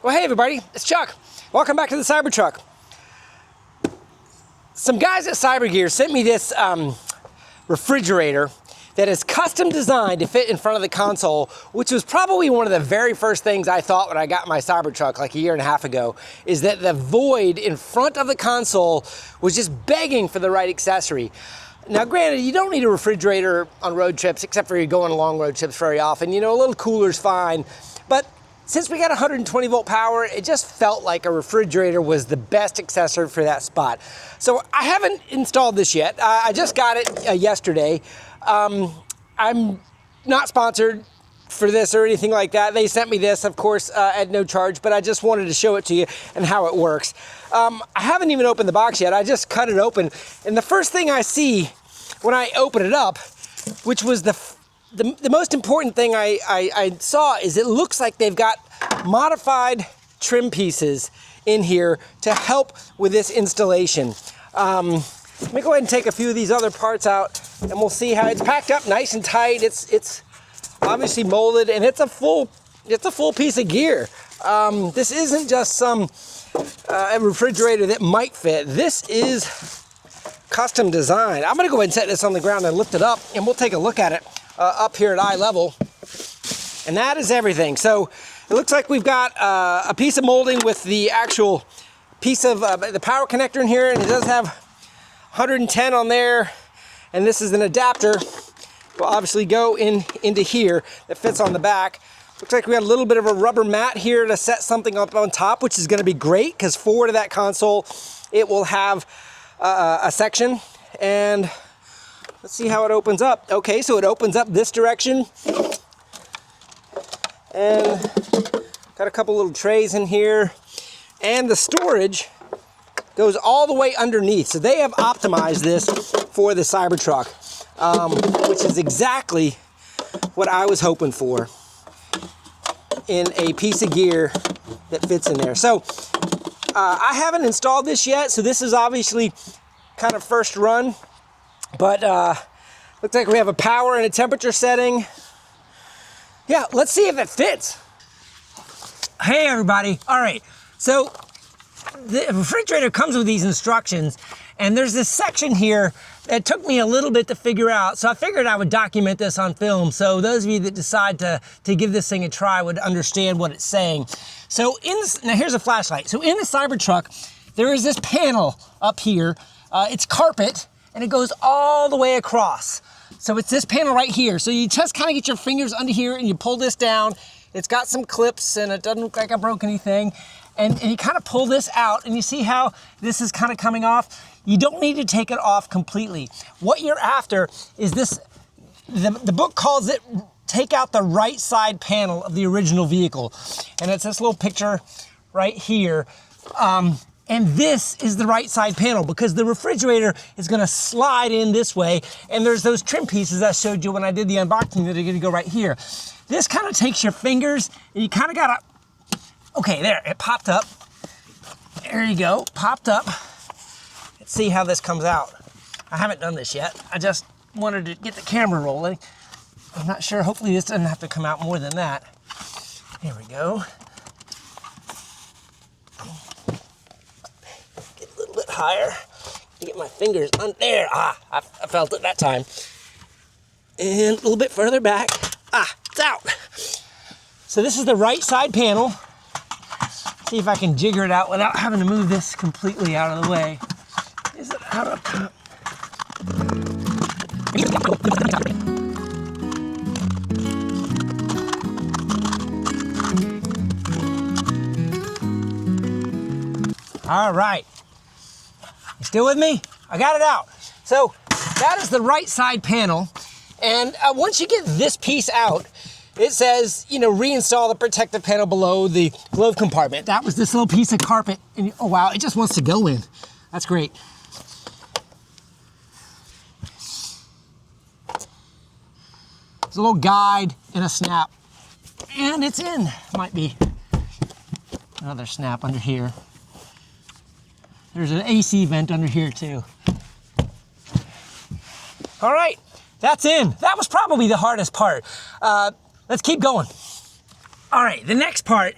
Well, hey everybody, it's Chuck. Welcome back to the Cybertruck. Some guys at CyberGear sent me this refrigerator that is custom designed to fit in front of the console, which was probably one of the very first things I thought when I got my Cybertruck like a year and a half ago, is that the void in front of the console was just begging for the right accessory. Now granted, you don't need a refrigerator on road trips, except for you're going long road trips very often. You know, a little cooler's fine, but since we got 120 volt power, it just felt like a refrigerator was the best accessory for that spot. So I haven't installed this yet. I just got it yesterday. I'm not sponsored for this or anything like that. They sent me this, of course, at no charge, but I just wanted to show it to you and how it works. I haven't even opened the box yet. I just cut it open. And the first thing I see when I open it up, which was the most important thing I saw, is it looks like they've got modified trim pieces in here to help with this installation. Let me go ahead and take a few of these other parts out and we'll see how it's packed up nice and tight. It's obviously molded and it's a full piece of gear. This isn't just some a refrigerator that might fit. This is custom design. I'm gonna go ahead and set this on the ground and lift it up and we'll take a look at it up here at eye level. And that is everything. So it looks like we've got a piece of molding with the actual piece of the power connector in here, and it does have 110 on there, and this is an adapter. Will obviously go into here that fits on the back. Looks like we got a little bit of a rubber mat here to set something up on top, which is going to be great because forward of that console it will have a section. And let's see how it opens up. Okay, so it opens up this direction. And got a couple little trays in here. And the storage goes all the way underneath. So they have optimized this for the Cybertruck, which is exactly what I was hoping for in a piece of gear that fits in there. So I haven't installed this yet, so this is obviously kind of first run. But looks like we have a power and a temperature setting. Yeah, let's see if it fits. Hey everybody. All right, so the refrigerator comes with these instructions, and there's this section here that took me a little bit to figure out. So I figured I would document this on film, so those of you that decide to give this thing a try would understand what it's saying. So now here's a flashlight. So in the Cybertruck, there is this panel up here. It's carpet, and it goes all the way across. So it's this panel right here. So you just kind of get your fingers under here and you pull this down. It's got some clips and it doesn't look like I broke anything. And you kind of pull this out and you see how this is kind of coming off. You don't need to take it off completely. What you're after is this, the book calls it take out the right side panel of the original vehicle. And it's this little picture right here. And this is the right side panel because the refrigerator is gonna slide in this way, and there's those trim pieces I showed you when I did the unboxing that are gonna go right here. This kind of takes your fingers, and you kind of gotta, okay, there, it popped up. There you go, popped up. Let's see how this comes out. I haven't done this yet. I just wanted to get the camera rolling. I'm not sure, hopefully this doesn't have to come out more than that. There we go. Higher, get my fingers on there. I felt it that time. And a little bit further back. It's out. So this is the right side panel. See if I can jigger it out without having to move this completely out of the way. Is it out of top? All right. Still with me? I got it out. So that is the right side panel. And once you get this piece out, it says, you know, reinstall the protective panel below the glove compartment. That was this little piece of carpet. And oh wow, it just wants to go in. That's great. There's a little guide and a snap. And it's in. Might be another snap under here. There's an AC vent under here too. All right, that's in. That was probably the hardest part. Let's keep going. All right, the next part,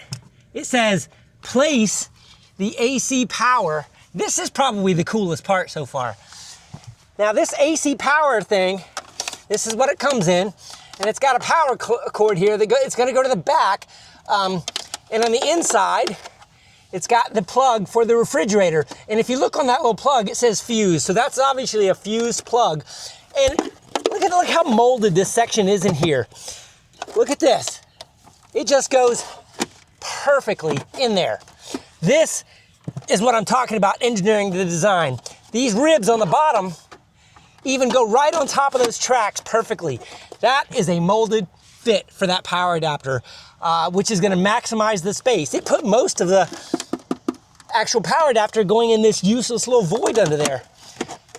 it says place the AC power. This is probably the coolest part so far. Now this AC power thing, this is what it comes in, and it's got a power cord here that it's gonna go to the back, and on the inside, it's got the plug for the refrigerator. And if you look on that little plug, it says fuse. So that's obviously a fused plug. And look how molded this section is in here. Look at this. It just goes perfectly in there. This is what I'm talking about, engineering the design. These ribs on the bottom even go right on top of those tracks perfectly. That is a molded fit for that power adapter, which is gonna maximize the space. It put most of the actual power adapter going in this useless little void under there.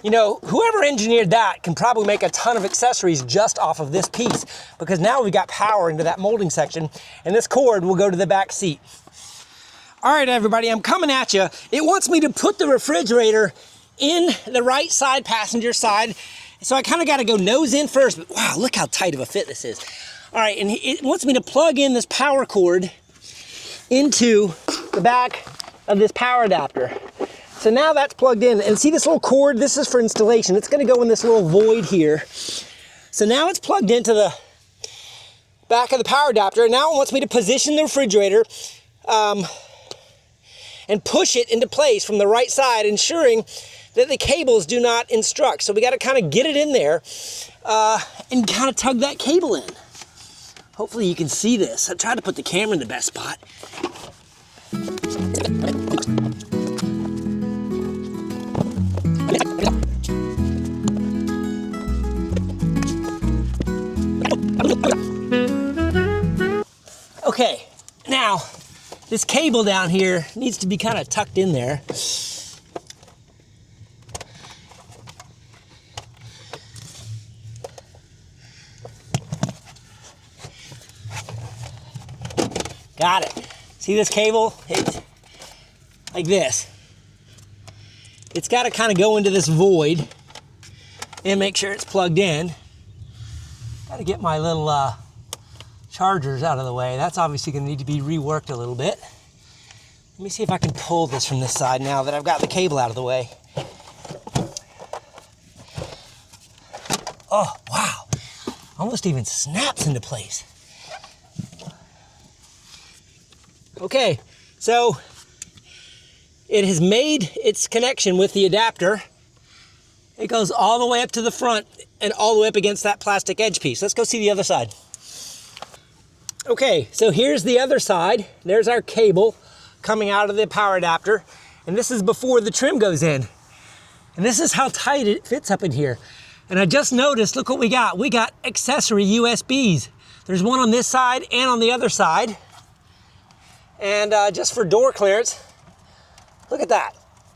You know, whoever engineered that can probably make a ton of accessories just off of this piece, because now we've got power into that molding section, and this cord will go to the back seat. All right, everybody, I'm coming at you. It wants me to put the refrigerator in the right side, passenger side, so I kind of got to go nose in first, but wow, look how tight of a fit this is. All right, and it wants me to plug in this power cord into the back of this power adapter. So now that's plugged in, and see this little cord? This is for installation. It's gonna go in this little void here. So now it's plugged into the back of the power adapter, and now it wants me to position the refrigerator and push it into place from the right side, ensuring that the cables do not instruct. So we gotta kind of get it in there and kind of tug that cable in. Hopefully you can see this. I tried to put the camera in the best spot. Okay, now this cable down here needs to be kind of tucked in there. Got it. See this cable? It's like this. It's got to kind of go into this void and make sure it's plugged in. Got to get my little chargers out of the way. That's obviously going to need to be reworked a little bit. Let me see if I can pull this from this side now that I've got the cable out of the way. Oh, wow. Almost even snaps into place. Okay, so it has made its connection with the adapter. It goes all the way up to the front and all the way up against that plastic edge piece. Let's go see the other side. Okay, so here's the other side. There's our cable coming out of the power adapter, and this is before the trim goes in. And this is how tight it fits up in here. And I just noticed, look what we got. We got accessory USBs. There's one on this side and on the other side. And just for door clearance, look at that.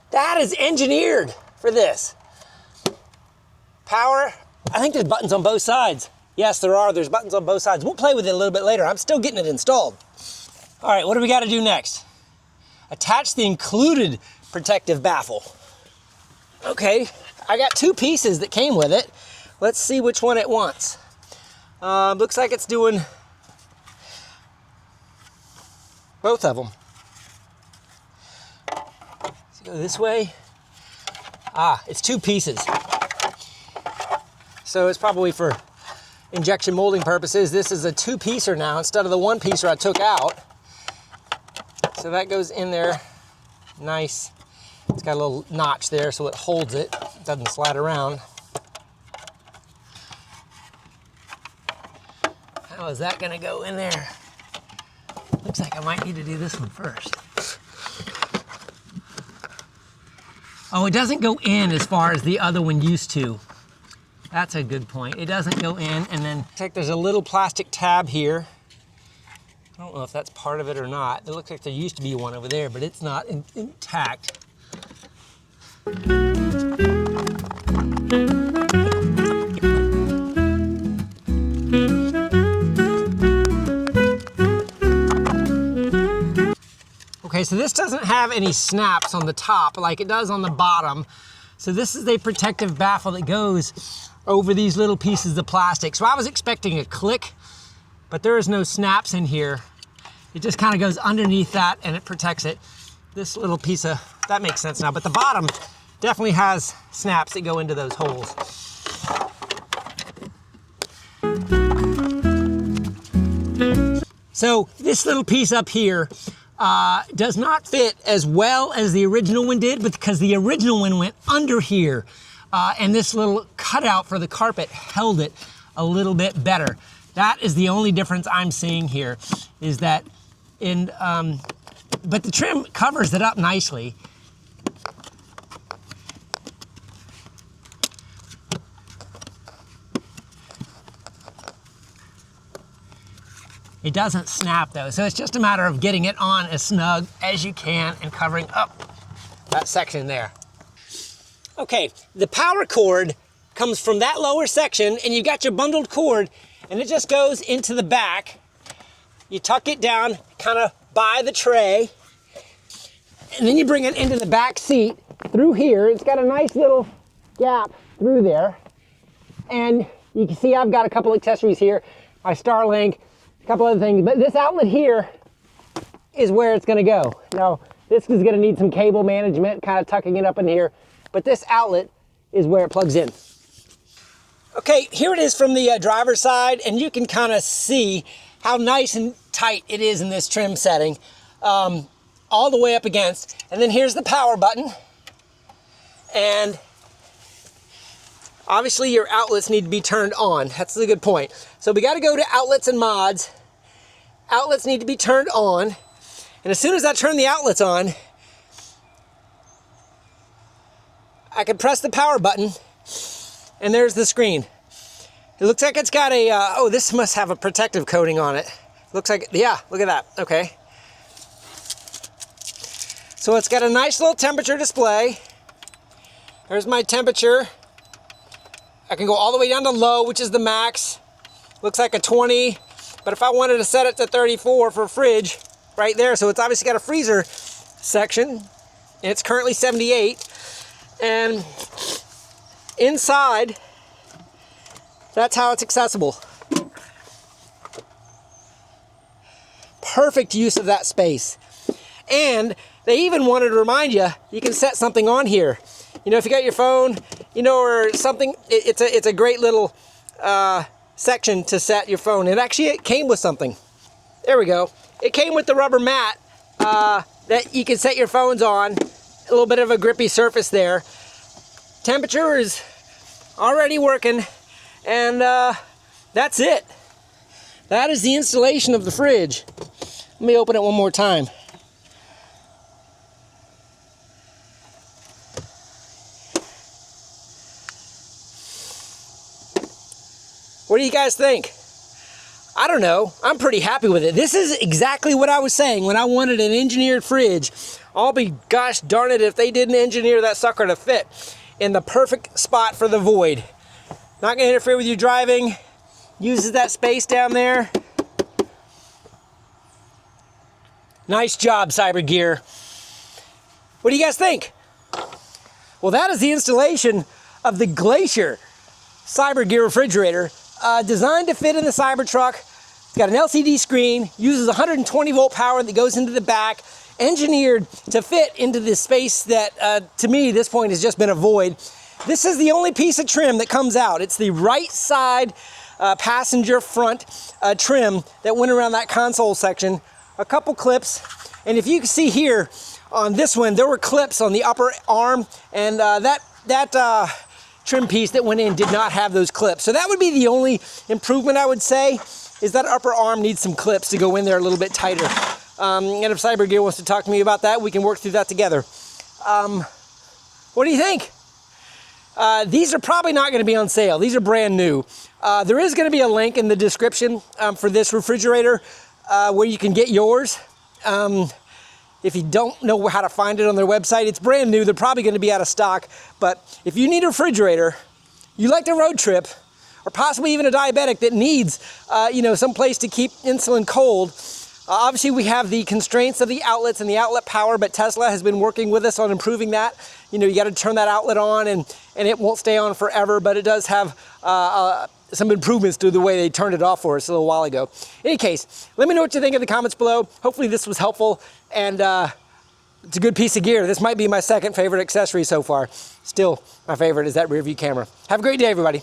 That is engineered for this. Power, I think there's buttons on both sides. Yes, there are. There's buttons on both sides. We'll play with it a little bit later. I'm still getting it installed. All right, what do we got to do next? Attach the included protective baffle. Okay, I got two pieces that came with it. Let's see which one it wants. Looks like it's doing both of them. Let's go this way. Ah, it's two pieces. So it's probably for injection molding purposes. This is a two-piecer now instead of the one-piecer I took out. So that goes in there nice. It's got a little notch there so it holds it. It doesn't slide around. How is that gonna go in there? Looks like I might need to do this one first. Oh, it doesn't go in as far as the other one used to. That's a good point. It doesn't go in, and then looks like there's a little plastic tab here. I don't know if that's part of it or not. It looks like there used to be one over there, but it's not intact. Okay, so this doesn't have any snaps on the top like it does on the bottom. So this is a protective baffle that goes over these little pieces of plastic. So I was expecting a click, but there is no snaps in here. It just kind of goes underneath that and it protects it. This little piece of, that makes sense now, but the bottom definitely has snaps that go into those holes. So this little piece up here does not fit as well as the original one did, because the original one went under here. And this little cutout for the carpet held it a little bit better. That is the only difference I'm seeing here, is that but the trim covers it up nicely. It doesn't snap though, so it's just a matter of getting it on as snug as you can and covering up that section there. Okay, the power cord comes from that lower section, and you've got your bundled cord, and it just goes into the back. You tuck it down kind of by the tray, and then you bring it into the back seat through here. It's got a nice little gap through there, and you can see I've got a couple accessories here, my Starlink, a couple other things, but this outlet here is where it's gonna go. Now, this is gonna need some cable management, kind of tucking it up in here, but this outlet is where it plugs in. Okay, here it is from the driver's side, and you can kind of see how nice and tight it is in this trim setting, all the way up against. And then here's the power button, and obviously your outlets need to be turned on. That's a good point. So we got to go to outlets and mods. Outlets need to be turned on, and as soon as I turn the outlets on, I can press the power button, and there's the screen. It looks like it's got a, oh, this must have a protective coating on it. Looks like, yeah, look at that, okay. So it's got a nice little temperature display. There's my temperature. I can go all the way down to low, which is the max. Looks like a 20, but if I wanted to set it to 34 for a fridge, right there, so it's obviously got a freezer section, and it's currently 78. And inside, that's how it's accessible. Perfect use of that space. And they even wanted to remind you, you can set something on here. You know, if you got your phone, you know, or something, it's a great little section to set your phone. And actually, it came with something. There we go. It came with the rubber mat that you can set your phones on. A little bit of a grippy surface there. Temperature is already working, and that's it. That is the installation of the fridge. Let me open it one more time. What do you guys think? I don't know. I'm pretty happy with it. This is exactly what I was saying when I wanted an engineered fridge. I'll be gosh darn it if they didn't engineer that sucker to fit in the perfect spot for the void. Not gonna interfere with you driving. Uses that space down there. Nice job, CyberGear. What do you guys think? Well, that is the installation of the Glacier CyberGear refrigerator, designed to fit in the Cybertruck. It's got an LCD screen, uses 120 volt power that goes into the back, engineered to fit into this space that, to me, this point has just been a void. This is the only piece of trim that comes out. It's the right side passenger front trim that went around that console section. A couple clips, and if you can see here on this one, there were clips on the upper arm, and that trim piece that went in did not have those clips. So that would be the only improvement I would say, is that upper arm needs some clips to go in there a little bit tighter. And if CyberGear wants to talk to me about that, we can work through that together. What do you think? These are probably not going to be on sale. These are brand new. There is going to be a link in the description for this refrigerator where you can get yours. If you don't know how to find it on their website, it's brand new. They're probably going to be out of stock. But if you need a refrigerator, you like to road trip, or possibly even a diabetic that needs, some place to keep insulin cold. Obviously, we have the constraints of the outlets and the outlet power, but Tesla has been working with us on improving that. You know, you got to turn that outlet on, and it won't stay on forever, but it does have some improvements to the way they turned it off for us a little while ago. In any case, let me know what you think in the comments below. Hopefully this was helpful, and it's a good piece of gear. This might be my second favorite accessory so far. Still, my favorite is that rear view camera. Have a great day, everybody.